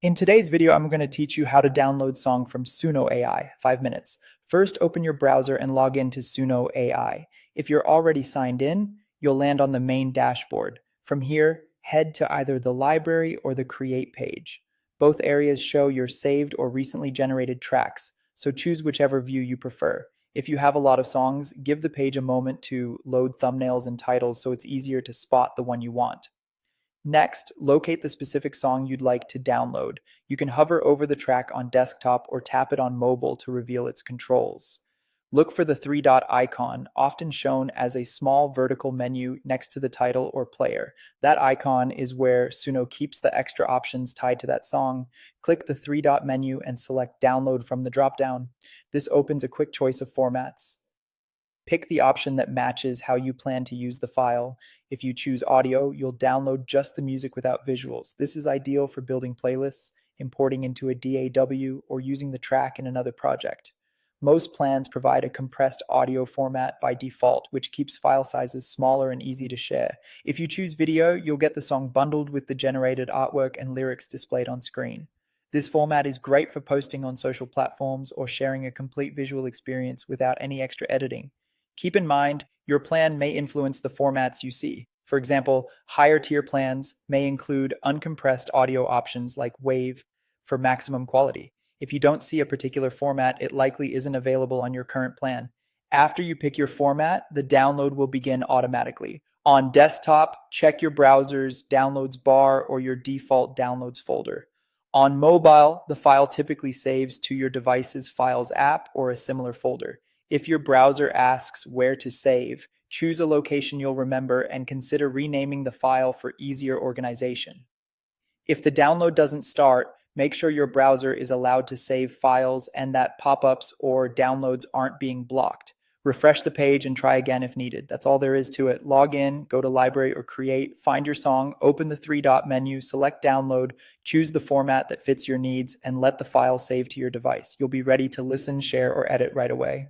In today's video, I'm going to teach you how to download song from Suno AI, 5 minutes. First, open your browser and log into Suno AI. If you're already signed in, you'll land on the main dashboard. From here, head to either the library or the create page. Both areas show your saved or recently generated tracks, so choose whichever view you prefer. If you have a lot of songs, give the page a moment to load thumbnails and titles so it's easier to spot the one you want. Next, locate the specific song you'd like to download. You can hover over the track on desktop or tap it on mobile to reveal its controls. Look for the three dot icon, often shown as a small vertical menu next to the title or player. That icon is where Suno keeps the extra options tied to that song. Click the three dot menu and select Download from the dropdown. This opens a quick choice of formats. Pick the option that matches how you plan to use the file. If you choose audio, you'll download just the music without visuals. This is ideal for building playlists, importing into a DAW, or using the track in another project. Most plans provide a compressed audio format by default, which keeps file sizes smaller and easy to share. If you choose video, you'll get the song bundled with the generated artwork and lyrics displayed on screen. This format is great for posting on social platforms or sharing a complete visual experience without any extra editing. Keep in mind, your plan may influence the formats you see. For example, higher tier plans may include uncompressed audio options like WAV for maximum quality. If you don't see a particular format, it likely isn't available on your current plan. After you pick your format, the download will begin automatically. On desktop, check your browser's downloads bar or your default downloads folder. On mobile, the file typically saves to your device's Files app or a similar folder. If your browser asks where to save, choose a location you'll remember and consider renaming the file for easier organization. If the download doesn't start, make sure your browser is allowed to save files and that pop-ups or downloads aren't being blocked. Refresh the page and try again if needed. That's all there is to it. Log in, go to library or create, find your song, open the three dot menu, select download, choose the format that fits your needs, and let the file save to your device. You'll be ready to listen, share, or edit right away.